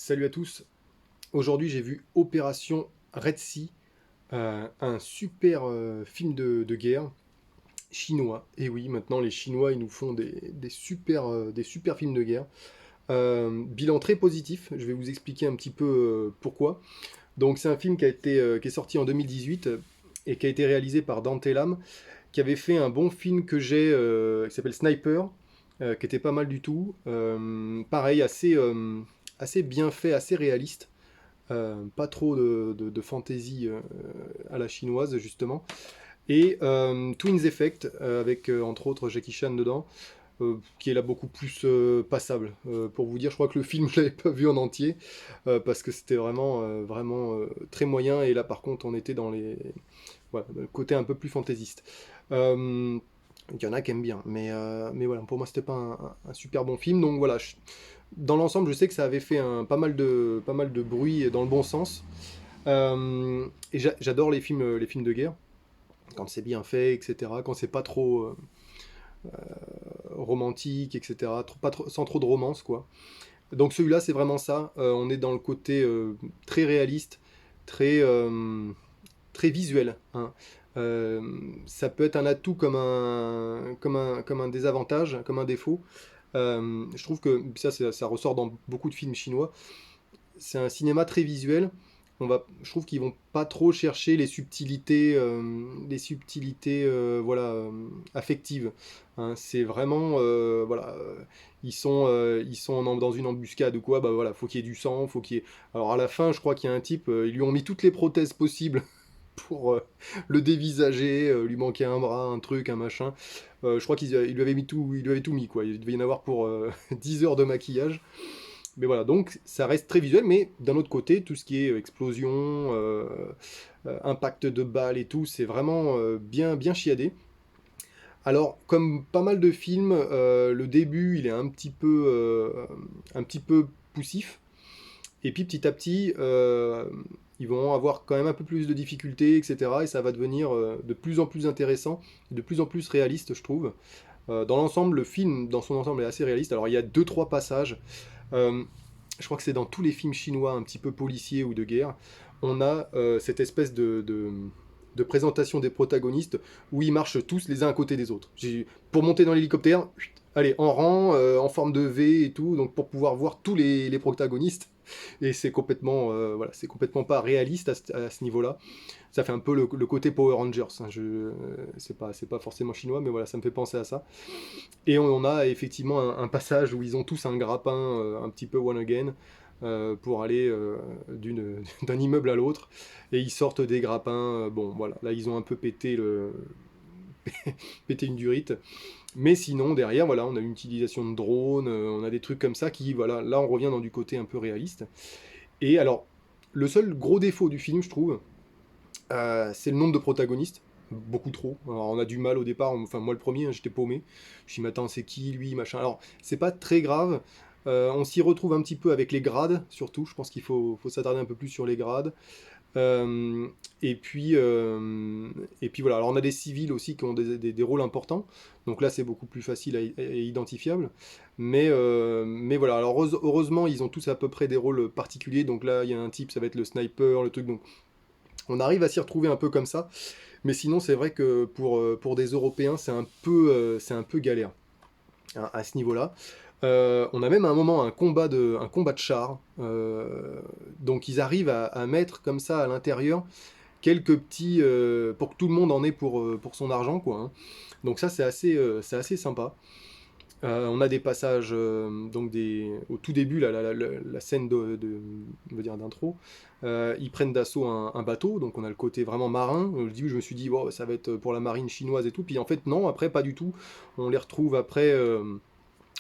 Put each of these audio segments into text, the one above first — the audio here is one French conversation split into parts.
Salut à tous. Aujourd'hui, j'ai vu Opération Red Sea, un super film de guerre chinois. Et oui, maintenant les Chinois, ils nous font des super films de guerre. Bilan très positif. Je vais vous expliquer un petit peu pourquoi. Donc, c'est un film qui est sorti en 2018 et qui a été réalisé par Dante Lam, qui avait fait un bon film que j'ai, qui s'appelle Sniper, qui était pas mal du tout. Pareil, assez bien fait, assez réaliste. Pas trop de fantaisie à la chinoise, justement. Et Twins Effect, avec entre autres Jackie Chan dedans, qui est là beaucoup plus passable. Pour vous dire, je crois que le film, je l'avais pas vu en entier, parce que c'était vraiment très moyen, et là par contre, on était dans voilà, le côté un peu plus fantaisiste. Euh, il y en a qui aiment bien, mais voilà, pour moi, c'était pas un super bon film, donc voilà. Dans l'ensemble, je sais que ça avait fait pas mal de bruit dans le bon sens. Et j'adore les films de guerre, quand c'est bien fait, etc. Quand c'est pas trop romantique, etc. Sans trop de romance, quoi. Donc celui-là, c'est vraiment ça. On est dans le côté très réaliste, très, très visuel, hein. Euh, Ça peut être un atout comme un désavantage, comme un défaut. Je trouve que ça ressort dans beaucoup de films chinois. C'est un cinéma très visuel. Je trouve qu'ils vont pas trop chercher les subtilités voilà, affectives, hein. C'est vraiment, voilà, ils sont dans une embuscade ou quoi, bah voilà, faut qu'il y ait du sang, faut qu'il y ait... Alors à la fin, je crois qu'il y a un type, ils lui ont mis toutes les prothèses possibles pour le dévisager, lui manquait un bras, un truc, un machin. Je crois qu'il lui avait mis tout, il lui avait tout mis, quoi. Il devait y en avoir pour 10 heures de maquillage. Mais voilà, donc ça reste très visuel, mais d'un autre côté, tout ce qui est explosion, impact de balles et tout, c'est vraiment bien chiadé. Alors, comme pas mal de films, le début, il est un petit peu poussif, et puis petit à petit, ils vont avoir quand même un peu plus de difficultés, etc. Et ça va devenir de plus en plus intéressant, de plus en plus réaliste, je trouve. Dans l'ensemble, le film, dans son ensemble, est assez réaliste. Alors, il y a deux trois passages. euh, je crois que c'est dans tous les films chinois un petit peu policiers ou de guerre, on a cette espèce de présentation des protagonistes où ils marchent tous les uns à côté des autres. Pour monter dans l'hélicoptère, allez, en rang, en forme de V et tout, donc pour pouvoir voir tous les protagonistes. Et c'est complètement, voilà, c'est complètement pas réaliste à ce niveau-là. Ça fait un peu le côté Power Rangers, hein. C'est pas forcément chinois, mais voilà, ça me fait penser à ça. Et on a effectivement un passage où ils ont tous un grappin un petit peu one again pour aller d'un immeuble à l'autre. Et ils sortent des grappins. Bon, voilà, là ils ont un peu pété une durite. Mais sinon, derrière, voilà, on a une utilisation de drones, on a des trucs comme ça qui, voilà, là on revient dans du côté un peu réaliste. Et alors, le seul gros défaut du film, je trouve, c'est le nombre de protagonistes. Beaucoup trop. Alors, on a du mal au départ. Enfin, moi, le premier, hein, j'étais paumé. Je me dis, mais attends, c'est qui, lui, machin. Alors, c'est pas très grave. On s'y retrouve un petit peu avec les grades, surtout. Je pense faut s'attarder un peu plus sur les grades. Euh, et puis, euh, et puis voilà. Alors, on a des civils aussi qui ont des rôles importants. Donc là, c'est beaucoup plus facile à identifiable. Mais voilà. Alors, heureusement, ils ont tous à peu près des rôles particuliers. Donc là, il y a un type, ça va être le sniper, le truc. Donc, on arrive à s'y retrouver un peu comme ça. Mais sinon, c'est vrai que pour des Européens, c'est un peu galère, hein, à ce niveau-là. On a même à un moment un combat de chars. Donc ils arrivent à mettre comme ça à l'intérieur quelques petits... pour que tout le monde en ait pour son argent, quoi, hein. Donc ça, c'est assez sympa. On a des passages au tout début, la scène on va dire d'intro. Ils prennent d'assaut un bateau, donc on a le côté vraiment marin. Au début, je me suis dit, wow, ça va être pour la marine chinoise et tout. Puis en fait, non, après, pas du tout. On les retrouve après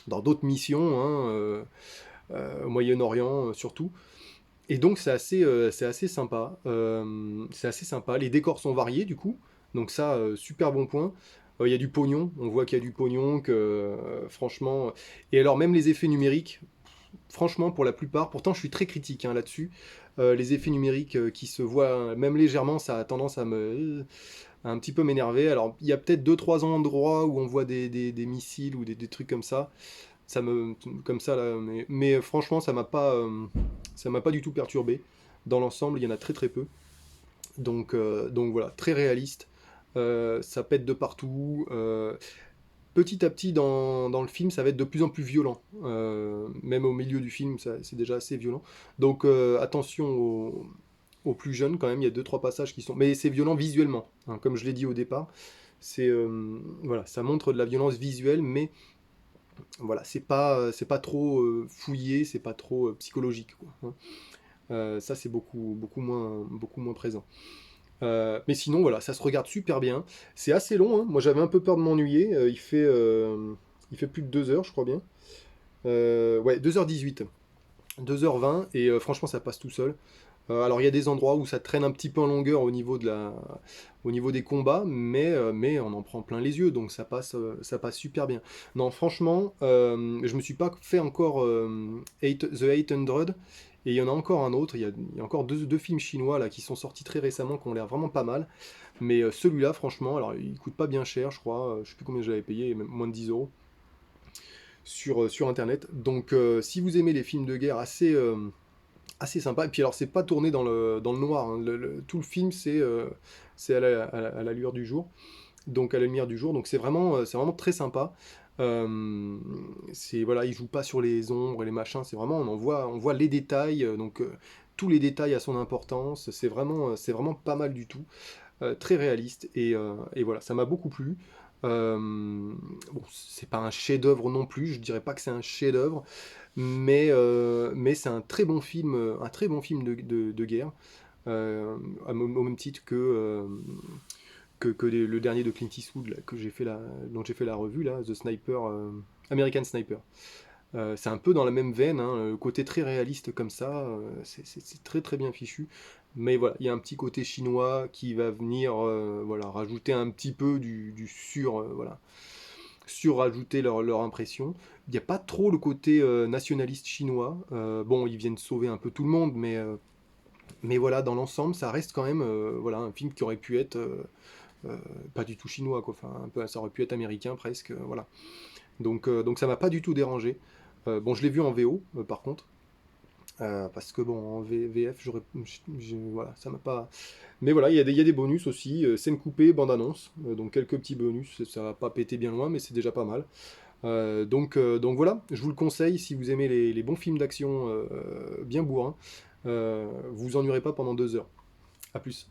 dans d'autres missions, hein, au Moyen-Orient surtout. Et donc, c'est assez sympa. C'est assez sympa. Les décors sont variés, du coup. Donc ça, super bon point. Il y a du pognon, on voit qu'il y a du pognon, que franchement... Et alors même les effets numériques, franchement pour la plupart, pourtant je suis très critique, hein, là-dessus, les effets numériques qui se voient même légèrement, ça a tendance à un petit peu m'énerver. Alors il y a peut-être deux trois endroits où on voit des missiles ou des trucs comme ça là, mais franchement Ça m'a pas du tout perturbé. Dans l'ensemble, il y en a très très peu. Donc voilà, très réaliste. Ça pète de partout. Petit à petit, dans le film, ça va être de plus en plus violent. Même au milieu du film, c'est déjà assez violent. Donc attention aux plus jeunes quand même. Il y a deux trois passages qui sont. Mais c'est violent visuellement, hein, comme je l'ai dit au départ. Voilà, ça montre de la violence visuelle, mais voilà, c'est pas trop fouillé, c'est pas trop psychologique, quoi, hein. Ça, c'est beaucoup moins présent. Mais sinon, voilà, ça se regarde super bien. C'est assez long, hein. Moi, j'avais un peu peur de m'ennuyer. Il fait plus de 2 heures, je crois bien. Ouais, 2h18. 2h20, et franchement, ça passe tout seul. Alors, il y a des endroits où ça traîne un petit peu en longueur au niveau des combats, mais on en prend plein les yeux, donc ça passe super bien. Non, franchement, je me suis pas fait encore The 800, et il y en a encore un autre. Il y a encore deux films chinois là qui sont sortis très récemment, qui ont l'air vraiment pas mal. Mais celui-là, franchement, alors il coûte pas bien cher, je crois. Je sais plus combien j'avais payé, même moins de 10 euros sur internet. Donc, si vous aimez les films de guerre assez sympa. Et puis alors, c'est pas tourné dans le noir, hein. Tout le film, c'est à la lueur du jour. Donc à la lumière du jour. Donc c'est vraiment très sympa. Voilà, il joue pas sur les ombres et les machins. C'est vraiment, on voit les détails. Donc tous les détails à son importance. C'est vraiment pas mal du tout. Très réaliste. Et voilà, ça m'a beaucoup plu. Bon, c'est pas un chef-d'œuvre non plus. Je dirais pas que c'est un chef-d'œuvre, mais c'est un très bon film de guerre, au même titre que le dernier de Clint Eastwood là, dont j'ai fait la revue là, The Sniper, American Sniper. C'est un peu dans la même veine, hein, le côté très réaliste comme ça, c'est très très bien fichu. Mais voilà, il y a un petit côté chinois qui va venir, voilà, rajouter un petit peu du voilà, surajouter leur impression. Il n'y a pas trop le côté nationaliste chinois. Bon, ils viennent sauver un peu tout le monde, mais voilà, dans l'ensemble, ça reste quand même voilà, un film qui aurait pu être pas du tout chinois, quoi. Enfin, un peu, ça aurait pu être américain presque, voilà. Donc ça m'a pas du tout dérangé. Bon, je l'ai vu en VO, par contre. Parce que bon, en VF, voilà, ça m'a pas. Mais voilà, il y a des bonus aussi, scène coupée, bande-annonce, donc quelques petits bonus, ça va pas péter bien loin, mais c'est déjà pas mal. Donc voilà, je vous le conseille si vous aimez les bons films d'action bien bourrins, vous ennuierez pas pendant 2 heures. A plus.